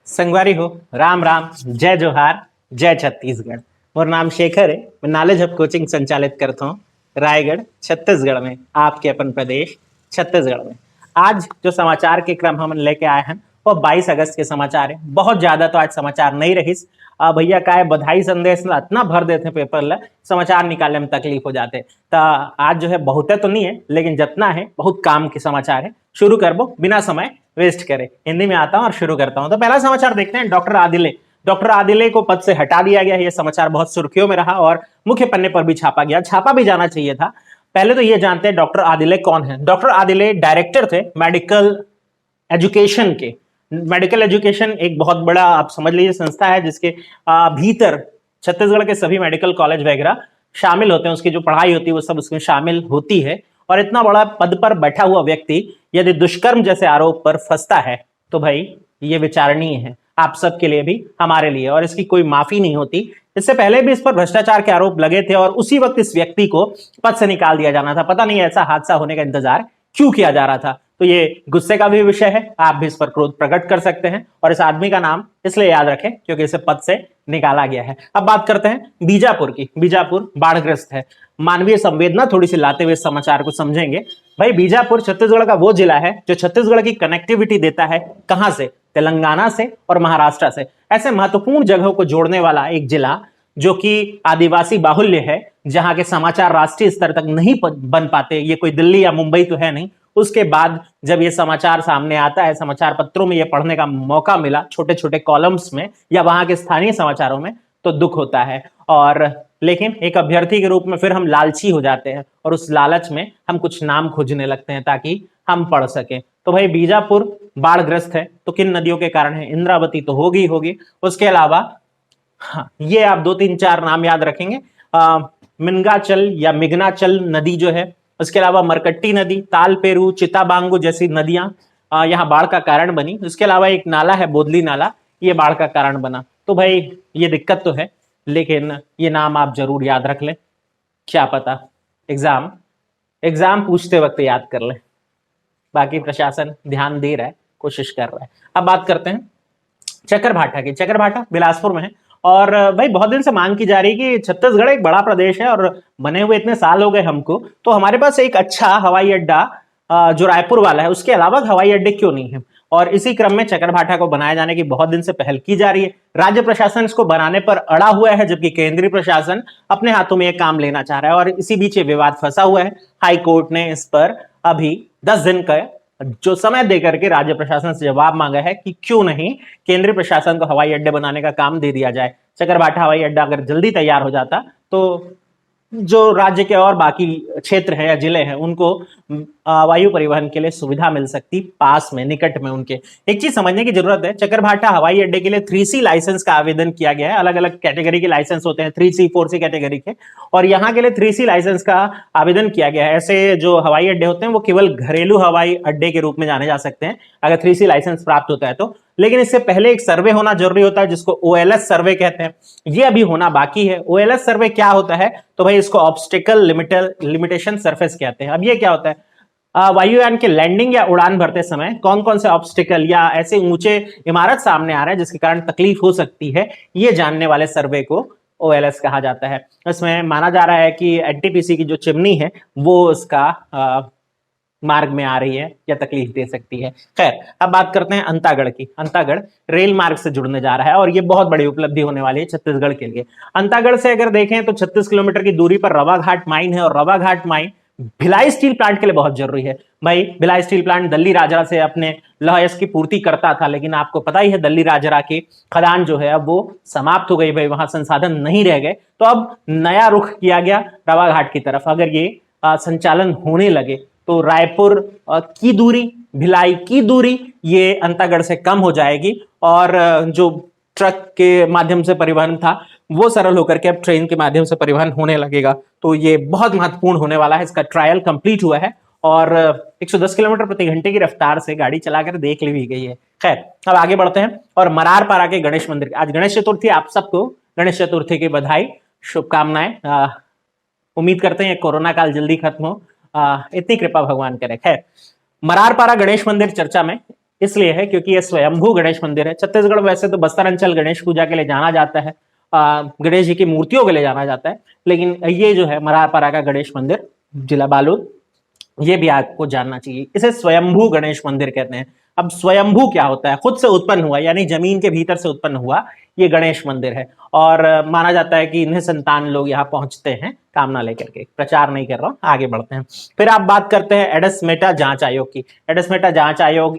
संगवारी हो, राम राम, जय जोहार, जय छत्तीसगढ़। मोर नाम शेखर है। मैं नॉलेज हब कोचिंग संचालित करता हूँ रायगढ़ छत्तीसगढ़ में, आपके अपन प्रदेश छत्तीसगढ़ में। आज जो समाचार के क्रम हम लेके आए हैं वो 22 अगस्त के समाचार है। बहुत ज्यादा तो आज समाचार नहीं रहीस। भैया का है बधाई संदेश ला इतना भर देते पेपर ला, समाचार निकालने में तकलीफ हो जाते। तो आज जो है बहुते तो नहीं है, लेकिन जितना है बहुत काम के समाचार है। शुरू करबो बिना समय वेस्ट करे, हिंदी में आता हूं और शुरू करता हूं। तो पहला समाचार देखते हैं। डॉक्टर आदिले को पद से हटा दिया गया। यह समाचार बहुत सुर्खियों में रहा और मुख्य पन्ने पर भी छापा गया, छापा भी जाना चाहिए था। पहले तो ये जानते हैं डॉक्टर आदिले कौन है। डॉक्टर आदिले डायरेक्टर थे मेडिकल एजुकेशन के। मेडिकल एजुकेशन एक बहुत बड़ा, आप समझ लीजिए, संस्था है जिसके भीतर छत्तीसगढ़ के सभी मेडिकल कॉलेज वगैरह शामिल होते हैं। उसकी जो पढ़ाई होती है वो सब उसमें शामिल होती है। और इतना बड़ा पद पर बैठा हुआ व्यक्ति यदि दुष्कर्म जैसे आरोप पर फंसता है तो भाई ये विचारणीय है, आप सबके लिए भी हमारे लिए, और इसकी कोई माफी नहीं होती। इससे पहले भी इस पर भ्रष्टाचार के आरोप लगे थे और उसी वक्त इस व्यक्ति को पद से निकाल दिया जाना था। पता नहीं ऐसा हादसा होने का इंतजार क्यों किया जा रहा था। तो ये गुस्से का भी विषय है, आप भी इस पर क्रोध प्रकट कर सकते हैं। और इस आदमी का नाम इसलिए याद रखें क्योंकि इसे पद से निकाला गया है। अब बात करते हैं बीजापुर की। बीजापुर बाढ़ग्रस्त है। मानवीय संवेदना थोड़ी सी लाते हुए समाचार को समझेंगे। भाई बीजापुर छत्तीसगढ़ का वो जिला है जो छत्तीसगढ़ की कनेक्टिविटी देता है। कहां से? तेलंगाना से और महाराष्ट्र से। ऐसे महत्वपूर्ण जगहों को जोड़ने वाला एक जिला जो कि आदिवासी बाहुल्य है, जहां के समाचार राष्ट्रीय स्तर तक नहीं बन पाते। ये कोई दिल्ली या मुंबई तो है नहीं। उसके बाद जब ये समाचार सामने आता है, समाचार पत्रों में ये पढ़ने का मौका मिला, छोटे छोटे कॉलम्स में या वहां के स्थानीय समाचारों में, तो दुख होता है। और लेकिन एक अभ्यर्थी के रूप में फिर हम लालची हो जाते हैं और उस लालच में हम कुछ नाम खोजने लगते हैं ताकि हम पढ़ सकें। तो भाई बीजापुर बाढ़ग्रस्त है तो किन नदियों के कारण है? इंद्रावती तो होगी। उसके अलावा हाँ, ये आप 2 3 4 नाम याद रखेंगे। मिनगाचल या मिगनाचल नदी जो है, उसके अलावा मरकट्टी नदी, तालपेरू, चिताबांगू जैसी नदियां यहाँ बाढ़ का कारण बनी। उसके अलावा एक नाला है बोदली नाला, ये बाढ़ का कारण बना। तो भाई ये दिक्कत तो है, लेकिन ये नाम आप जरूर याद रख लें। क्या पता एग्जाम पूछते वक्त याद कर लें। बाकी प्रशासन ध्यान दे रहा है, कोशिश कर रहा है। अब बात करते हैं चकरभाटा की। चकरभाटा बिलासपुर में है। और भाई बहुत दिन से मांग की जा रही है कि छत्तीसगढ़ एक बड़ा प्रदेश है और बने हुए इतने साल हो गए हमको, तो हमारे पास एक अच्छा हवाई अड्डा जो रायपुर वाला है उसके अलावा हवाई अड्डे क्यों नहीं है। और इसी क्रम में चकरभाटा को बनाए जाने की बहुत दिन से पहल की जा रही है। राज्य प्रशासन इसको बनाने पर अड़ा हुआ है, जबकि केंद्रीय प्रशासन अपने हाथों में यह काम लेना चाह रहा है। और इसी बीच ये विवाद फंसा हुआ है। हाई कोर्ट ने इस पर अभी 10 दिन का जो समय देकर के राज्य प्रशासन से जवाब मांगा है कि क्यों नहीं केंद्रीय प्रशासन को हवाई अड्डे बनाने का काम दे दिया जाए। चकरभाटा हवाई अड्डा अगर जल्दी तैयार हो जाता तो जो राज्य के और बाकी क्षेत्र है या जिले हैं उनको वायु परिवहन के लिए सुविधा मिल सकती, पास में, निकट में उनके। एक चीज समझने की जरूरत है, चकरभाटा हवाई अड्डे के लिए 3C लाइसेंस का आवेदन किया गया है। अलग अलग कैटेगरी के लाइसेंस होते हैं, 3C 4C कैटेगरी के, और यहाँ के लिए 3C लाइसेंस का आवेदन किया गया है। ऐसे जो हवाई अड्डे होते हैं वो केवल घरेलू हवाई अड्डे के रूप में जाने जा सकते हैं अगर 3C लाइसेंस प्राप्त होता है तो। लेकिन इससे पहले एक सर्वे होना जरूरी होता है जिसको OLS सर्वे कहते हैं। ये अभी होना बाकी है। OLS सर्वे क्या होता है? तो भाई इसको ऑब्स्टिकल लिमिटेशन सरफेस कहते हैं। अब ये क्या होता है? वायुयान के लैंडिंग या उड़ान भरते समय कौन कौन से ऑब्स्टिकल या ऐसे ऊंचे इमारत सामने आ रहे हैं जिसके कारण तकलीफ हो सकती है, ये जानने वाले सर्वे को OLS कहा जाता है। इसमें माना जा रहा है कि NTPC की जो चिमनी है वो उसका मार्ग में आ रही है या तकलीफ दे सकती है। खैर, अब बात करते हैं अंतागढ़ की। अंतागढ़ रेल मार्ग से जुड़ने जा रहा है और ये बहुत बड़ी उपलब्धि होने वाली है छत्तीसगढ़ के लिए। अंतागढ़ से अगर देखें तो 36 किलोमीटर की दूरी पर रवाघाट माइन है, और रवाघाट माइन भिलाई स्टील प्लांट के लिए बहुत जरूरी है। भाई भिलाई स्टील प्लांट दल्ली राजरा से अपने लौह अयस्क की पूर्ति करता था, लेकिन आपको पता ही है दल्ली राजरा की खदान जो है अब वो समाप्त हो गई। भाई वहां संसाधन नहीं रह गए, तो अब नया रुख किया गया रवाघाट की तरफ। अगर ये संचालन होने लगे तो रायपुर की दूरी, भिलाई की दूरी ये अंतागढ़ से कम हो जाएगी और जो ट्रक के माध्यम से परिवहन था वो सरल होकर के अब ट्रेन के माध्यम से परिवहन होने लगेगा। तो ये बहुत महत्वपूर्ण होने वाला है। इसका ट्रायल कंप्लीट हुआ है और 110 किलोमीटर प्रति घंटे की रफ्तार से गाड़ी चलाकर देख ली भी गई है। खैर, अब आगे बढ़ते हैं और मरारपारा के गणेश मंदिर। आज गणेश चतुर्थी, आप सबको गणेश चतुर्थी की बधाई, शुभकामनाएं। उम्मीद करते हैं कोरोना काल जल्दी खत्म हो, इतनी कृपा भगवान करे। खैर, मरारपारा गणेश मंदिर चर्चा में। इसलिए है क्योंकि ये स्वयंभू गणेश मंदिर है। छत्तीसगढ़ वैसे तो बस्तर अंचल गणेश पूजा के लिए जाना जाता है, गणेश जी की मूर्तियों के लिए जाना जाता है, लेकिन ये जो है मरारपारा का गणेश मंदिर जिला बालोद, ये भी आपको जानना चाहिए। इसे स्वयंभू गणेश मंदिर कहते हैं। अब स्वयंभू क्या होता है? खुद से उत्पन्न हुआ, यानी जमीन के भीतर से उत्पन्न हुआ ये गणेश मंदिर है। और माना जाता है कि इन्हें संतान लोग यहाँ पहुंचते हैं कामना लेकर के। प्रचार नहीं कर रहा हूं, आगे बढ़ते हैं। फिर आप बात करते हैं एडेस्मेटा जांच आयोग की। एडेस्मेटा जांच आयोग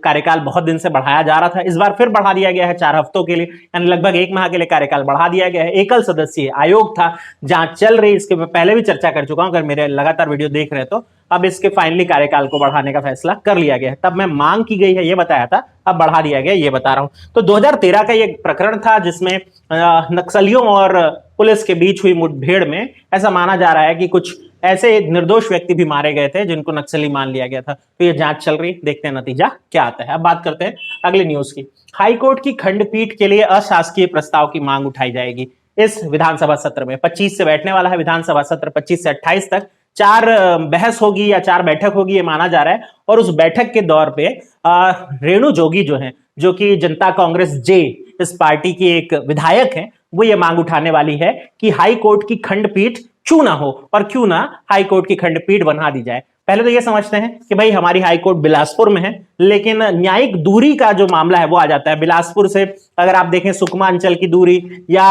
कार्यकाल बहुत दिन से बढ़ाया जा रहा था, इस बार फिर बढ़ा दिया गया है 4 हफ्तों के लिए, यानी लगभग 1 माह के लिए कार्यकाल बढ़ा दिया गया है। एकल सदस्यीय आयोग था, जांच चल रही, इसके मैं पहले भी चर्चा कर चुका हूं, अगर मेरे लगातार वीडियो देख रहे तो। अब इसके फाइनली कार्यकाल को बढ़ाने का फैसला कर लिया गया है। तब मैं मांग की गई है ये बताया था, अब बढ़ा दिया गया ये बता रहा हूं। तो 2013 का ये प्रकरण था जिसमें नक्सलियों और पुलिस के बीच हुई मुठभेड़ में ऐसा माना जा रहा है कि कुछ ऐसे निर्दोष व्यक्ति भी मारे गए थे जिनको नक्सली मान लिया गया था। तो ये जांच चल रही, देखते हैं नतीजा क्या आता है। अब बात करते हैं अगली न्यूज की। हाईकोर्ट की खंडपीठ के लिए अशासकीय प्रस्ताव की मांग उठाई जाएगी इस विधानसभा सत्र में। 25 से बैठने वाला है विधानसभा सत्र, 25 से 28 तक 4 बहस होगी या 4 बैठक होगी ये माना जा रहा है। और उस बैठक के दौर पे रेणु जोगी जो है, जो कि जनता कांग्रेस जे इस पार्टी की एक विधायक है, वो ये मांग उठाने वाली है कि हाई कोर्ट की खंडपीठ क्यों ना हो और क्यों ना हाई कोर्ट की खंडपीठ बना दी जाए। पहले तो ये समझते हैं कि भाई हमारी हाई कोर्ट बिलासपुर में है, लेकिन न्यायिक दूरी का जो मामला है वो आ जाता है। बिलासपुर से अगर आप देखें सुकमा अंचल की दूरी या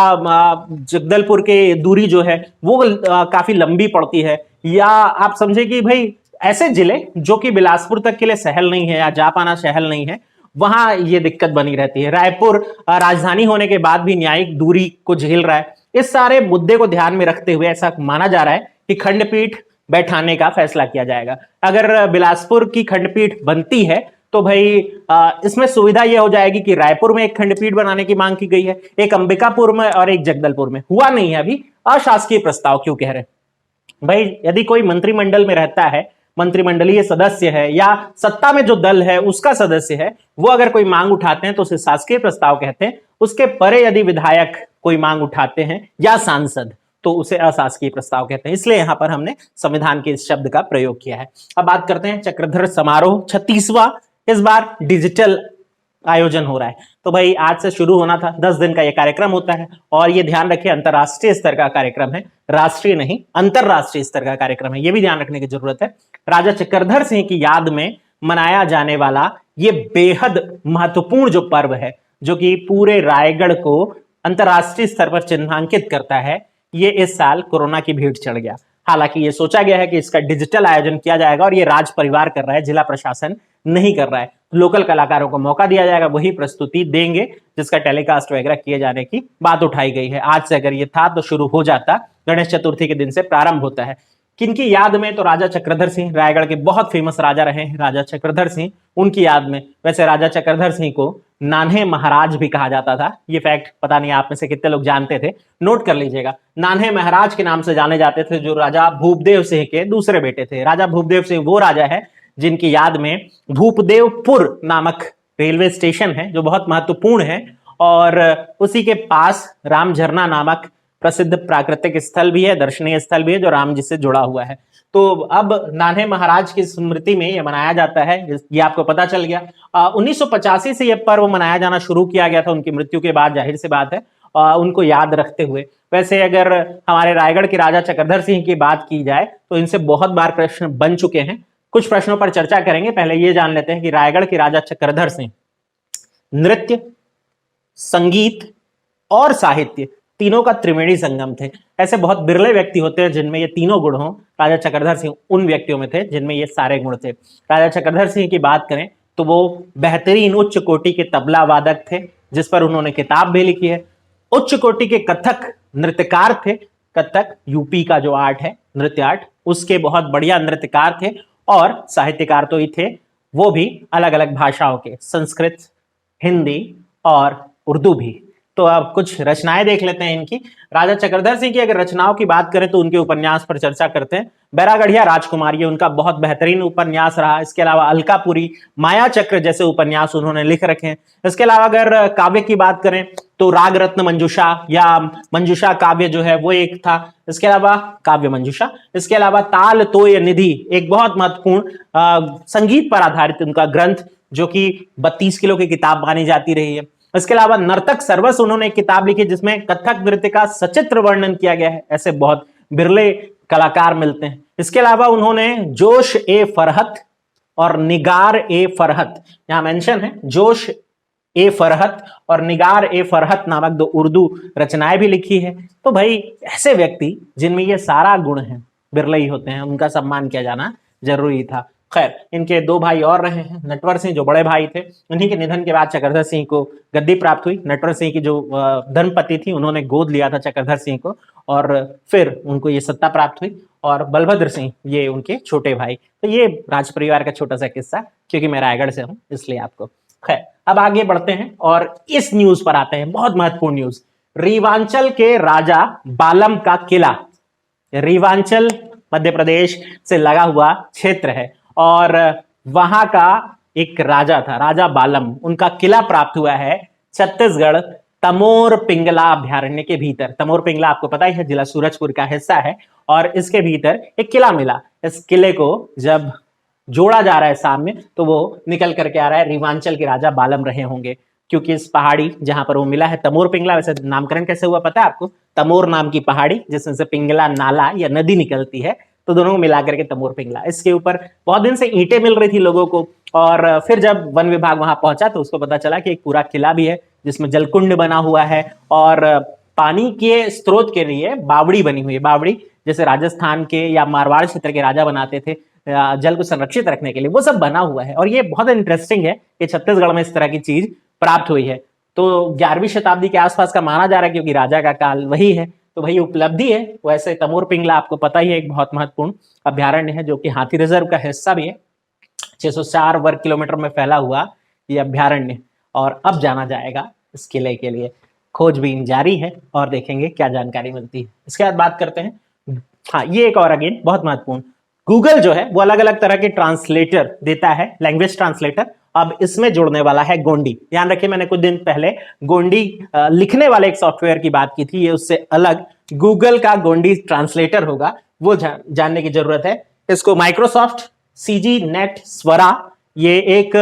जगदलपुर की दूरी जो है वो काफी लंबी पड़ती है। या आप समझे कि भाई ऐसे जिले जो कि बिलासपुर तक के लिए सहल नहीं है या जा पाना सहल नहीं है, वहां ये दिक्कत बनी रहती है। रायपुर राजधानी होने के बाद भी न्यायिक दूरी को झेल रहा है। इस सारे मुद्दे को ध्यान में रखते हुए ऐसा माना जा रहा है कि खंडपीठ बैठाने का फैसला किया जाएगा। अगर बिलासपुर की खंडपीठ बनती है तो भाई इसमें सुविधा यह हो जाएगी कि रायपुर में एक खंडपीठ बनाने की मांग की गई है, एक अंबिकापुर में और एक जगदलपुर में। हुआ नहीं है अभी, अशासकीय प्रस्ताव क्यों कह रहे हैं भाई? यदि कोई मंत्रिमंडल में रहता है, मंत्रिमंडलीय सदस्य है या सत्ता में जो दल है उसका सदस्य है, वो अगर कोई मांग उठाते हैं तो उसे शासकीय प्रस्ताव कहते हैं। उसके परे यदि विधायक कोई मांग उठाते हैं या सांसद तो उसे अशासकीय प्रस्ताव कहते हैं। इसलिए यहां पर हमने संविधान के इस शब्द का प्रयोग किया है। अब बात करते हैं चक्रधर समारोह 36वां, इस बार डिजिटल आयोजन हो रहा है। तो भाई आज से शुरू होना था, 10 दिन का ये कार्यक्रम होता है। और ये ध्यान रखिए अंतरराष्ट्रीय स्तर का कार्यक्रम है, राष्ट्रीय नहीं अंतरराष्ट्रीय स्तर का कार्यक्रम है, ये भी ध्यान रखने की जरूरत है। राजा चक्रधर सिंह की याद में मनाया जाने वाला ये बेहद महत्वपूर्ण जो पर्व है, जो कि पूरे रायगढ़ को अंतरराष्ट्रीय स्तर पर चिन्हांकित करता है, ये इस साल कोरोना की भेंट चढ़ गया। हालांकि ये सोचा गया है कि इसका डिजिटल आयोजन किया जाएगा और ये राज परिवार कर रहा है, जिला प्रशासन नहीं कर रहा है। लोकल कलाकारों को मौका दिया जाएगा, वही प्रस्तुति देंगे, जिसका टेलीकास्ट वगैरह किए जाने की बात उठाई गई है। आज से अगर ये था तो शुरू हो जाता, गणेश चतुर्थी के दिन से प्रारंभ होता है। किनकी याद में? तो राजा चक्रधर सिंह, रायगढ़ के बहुत फेमस राजा रहे हैं राजा चक्रधर सिंह, उनकी याद में। वैसे राजा चक्रधर सिंह को नान्हे महाराज भी कहा जाता था, ये फैक्ट पता नहीं आप में से कितने लोग जानते थे, नोट कर लीजिएगा। नान्हे महाराज के नाम से जाने जाते थे, जो राजा भूपदेव सिंह के दूसरे बेटे थे। राजा भूपदेव सिंह वो राजा है जिनकी याद में भूपदेवपुर नामक रेलवे स्टेशन है, जो बहुत महत्वपूर्ण है। और उसी के पास राम झरना नामक प्रसिद्ध प्राकृतिक स्थल भी है, दर्शनीय स्थल भी है, जो राम जी से जुड़ा हुआ है। तो अब नान्हे महाराज की स्मृति में यह मनाया जाता है, ये आपको पता चल गया। 1985 से यह पर्व मनाया जाना शुरू किया गया था, उनकी मृत्यु के बाद, जाहिर सी बात है, उनको याद रखते हुए। वैसे अगर हमारे रायगढ़ के राजा चक्रधर सिंह की बात की जाए तो इनसे बहुत बार प्रश्न बन चुके हैं, कुछ प्रश्नों पर चर्चा करेंगे। पहले ये जान लेते हैं कि रायगढ़ के राजा चक्रधर सिंह नृत्य, संगीत और साहित्य तीनों का त्रिवेणी संगम थे। ऐसे बहुत बिरले व्यक्ति होते हैं जिनमें ये तीनों गुण हों। राजा चक्रधर सिंह उन व्यक्तियों में थे जिनमें ये सारे गुण थे। राजा चक्रधर सिंह की बात करें तो वो बेहतरीन उच्च कोटि के तबला वादक थे, जिस पर उन्होंने किताब भी लिखी है। उच्च कोटि के कथक नृत्यकार थे। कथक यूपी का जो आर्ट है, नृत्य आर्ट, उसके बहुत बढ़िया नृत्यकार थे। और साहित्यकार तो ही थे, वो भी अलग अलग भाषाओं के, संस्कृत, हिंदी और उर्दू भी। तो अब कुछ रचनाएं देख लेते हैं इनकी। राजा चक्रधर सिंह की अगर रचनाओं की बात करें तो उनके उपन्यास पर चर्चा करते हैं। बैरागढ़िया राजकुमार, ये उनका बहुत बेहतरीन उपन्यास रहा। इसके अलावा अलकापुरी, माया चक्र जैसे उपन्यास उन्होंने लिख रखे हैं। इसके अलावा अगर काव्य की बात करें तो राग रत्न मंजूषा या मंजूषा काव्य जो है वो एक था। इसके अलावा काव्य मंजूषा, इसके अलावा ताल तोय निधि, एक बहुत महत्वपूर्ण संगीत पर आधारित उनका ग्रंथ जो कि 32 किलो की किताब मानी जाती रही है। इसके अलावा नर्तक सर्वस उन्होंने एक किताब लिखी जिसमें कथक नृत्य का सचित्र वर्णन किया गया है। ऐसे बहुत बिरले कलाकार मिलते हैं। इसके अलावा उन्होंने जोश ए फरहत और निगार ए फरहत, यहां मेंशन है, जोश ए फरहत और निगार ए फरहत नामक 2 उर्दू रचनाएं भी लिखी है। तो भाई ऐसे व्यक्ति जिनमें ये सारा गुण है, बिरले ही होते हैं, उनका सम्मान किया जाना जरूरी था। खैर, इनके 2 भाई और रहे हैं, नटवर सिंह जो बड़े भाई थे, उन्हीं के निधन के बाद चक्रधर सिंह को गद्दी प्राप्त हुई। नटवर सिंह की जो धर्मपत्नी थी उन्होंने गोद लिया था चक्रधर सिंह को और फिर उनको ये सत्ता प्राप्त हुई, और बलभद्र सिंह ये उनके छोटे भाई। तो ये राज परिवार का छोटा सा किस्सा, क्योंकि मैं रायगढ़ से हूं इसलिए आपको। खैर, अब आगे बढ़ते हैं और इस न्यूज पर आते हैं, बहुत महत्वपूर्ण न्यूज। रीवांचल के राजा बालम का किला, रीवांचल मध्य प्रदेश से लगा हुआ क्षेत्र है, और वहां का एक राजा था, राजा बालम, उनका किला प्राप्त हुआ है छत्तीसगढ़ तमोर पिंगला अभ्यारण्य के भीतर। तमोर पिंगला आपको पता ही है, जिला सूरजपुर का हिस्सा है, और इसके भीतर एक किला मिला। इस किले को जब जोड़ा जा रहा है सामने, तो वो निकल करके आ रहा है रीवांचल के राजा बालम रहे होंगे, क्योंकि इस पहाड़ी जहां पर वो मिला है तमोर पिंगला, वैसे नामकरण कैसे हुआ पता है आपको? तमोर नाम की पहाड़ी जिसमें से पिंगला नाला या नदी निकलती है, तो दोनों को मिलाकर के तमोर पिंगला। इसके ऊपर बहुत दिन से ईंटें मिल रही थी लोगों को, और फिर जब वन विभाग वहां पहुंचा तो उसको पता चला कि एक पूरा किला भी है जिसमें जलकुंड बना हुआ है, और पानी के स्रोत के लिए बावड़ी बनी हुई है। बावड़ी जैसे राजस्थान के या मारवाड़ क्षेत्र के राजा बनाते थे जल को संरक्षित रखने के लिए, वो सब बना हुआ है। और ये बहुत इंटरेस्टिंग है कि छत्तीसगढ़ में इस तरह की चीज प्राप्त हुई है। तो 11वीं शताब्दी के आसपास का माना जा रहा है, क्योंकि राजा का काल वही है, तो भाई उपलब्धि है। वैसे तमोर पिंगला आपको पता ही है, एक बहुत महत्वपूर्ण अभ्यारण्य है जो कि हाथी रिजर्व का हिस्सा भी है। 604 वर्ग किलोमीटर में फैला हुआ ये अभ्यारण्य, और अब जाना जाएगा इस किले के लिए। खोजबीन जारी है और देखेंगे क्या जानकारी मिलती है। इसके बाद बात करते हैं, हाँ ये एक और अगेन बहुत महत्वपूर्ण, गूगल जो है वो अलग अलग तरह के ट्रांसलेटर देता है, लैंग्वेज ट्रांसलेटर। अब इसमें जुड़ने वाला है गोंडी। ध्यान रखिए, मैंने कुछ दिन पहले गोंडी लिखने वाले एक सॉफ्टवेयर की बात की थी, ये उससे अलग गूगल का गोंडी ट्रांसलेटर होगा, वो जानने की जरूरत है। इसको माइक्रोसॉफ्ट सीजी नेट स्वरा, ये एक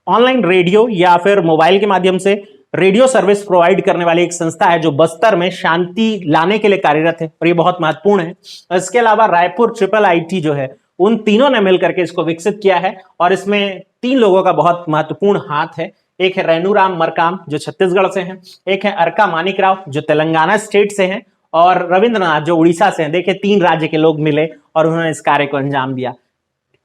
ऑनलाइन रेडियो या फिर मोबाइल के माध्यम से रेडियो सर्विस प्रोवाइड करने वाली एक संस्था है जो बस्तर में शांति लाने के लिए कार्यरत है, और ये बहुत महत्वपूर्ण है। इसके अलावा रायपुर ट्रिपल आईटी जो है, उन तीनों ने मिलकर के इसको विकसित किया है, और इसमें 3 लोगों का बहुत महत्वपूर्ण हाथ है। एक है रेणुराम मरकाम जो छत्तीसगढ़ से हैं, एक है अर्का मानिक राव जो तेलंगाना स्टेट से हैं, और रविंद्रनाथ जो उड़ीसा से हैं। देखिए 3 राज्य के लोग मिले और उन्होंने इस कार्य को अंजाम दिया।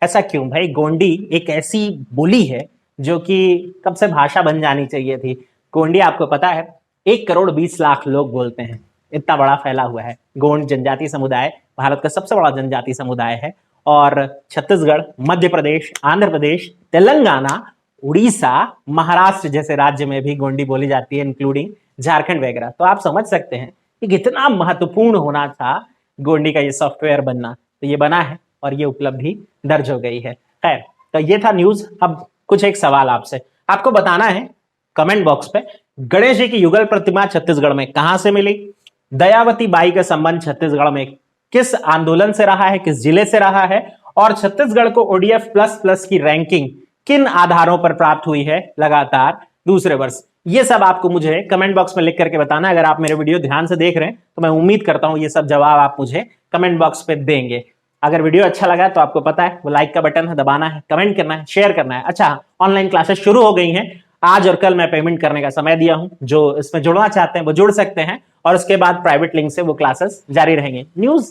ऐसा क्यों भाई? गोंडी एक ऐसी बोली है जो कि कब से भाषा बन जानी चाहिए थी। गोंडी आपको पता है 1 करोड़ 20 लाख लोग बोलते हैं, इतना बड़ा फैला हुआ है। गोंड जनजाति समुदाय भारत का सबसे बड़ा जनजाति समुदाय है, और छत्तीसगढ़, मध्य प्रदेश, आंध्र प्रदेश, तेलंगाना, उड़ीसा, महाराष्ट्र जैसे राज्य में भी गोंडी बोली जाती है, इंक्लूडिंग झारखंड वगैरह। तो आप समझ सकते हैं कि कितना महत्वपूर्ण होना था गोंडी का ये सॉफ्टवेयर बनना। तो ये बना है और ये उपलब्धि दर्ज हो गई है। खैर, तो ये था न्यूज। अब कुछ एक सवाल आपसे, आपको बताना है कमेंट बॉक्स पे, गणेश जी की युगल प्रतिमा छत्तीसगढ़ में कहां से मिली? दयावती बाई का संबंध छत्तीसगढ़ में किस आंदोलन से रहा है, किस जिले से रहा है? और छत्तीसगढ़ को ओडीएफ प्लस प्लस की रैंकिंग किन आधारों पर प्राप्त हुई है लगातार दूसरे वर्ष? ये सब आपको मुझे कमेंट बॉक्स में लिख करके बताना है। अगर आप मेरे वीडियो ध्यान से देख रहे हैं तो मैं उम्मीद करता हूं ये सब जवाब आप मुझे कमेंट बॉक्स पे देंगे। अगर वीडियो अच्छा लगा तो आपको पता है वो लाइक का बटन है, दबाना है, कमेंट करना है, शेयर करना है। अच्छा, ऑनलाइन क्लासेस शुरू हो गई हैं। आज और कल मैं पेमेंट करने का समय दिया हूं, जो इसमें जुड़ना चाहते हैं वो जुड़ सकते हैं, और उसके बाद प्राइवेट लिंक से वो क्लासेस जारी रहेंगे। न्यूज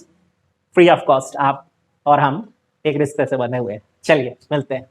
फ्री ऑफ कॉस्ट, आप और हम एक रिश्ते से बने हुए हैं। चलिए मिलते हैं।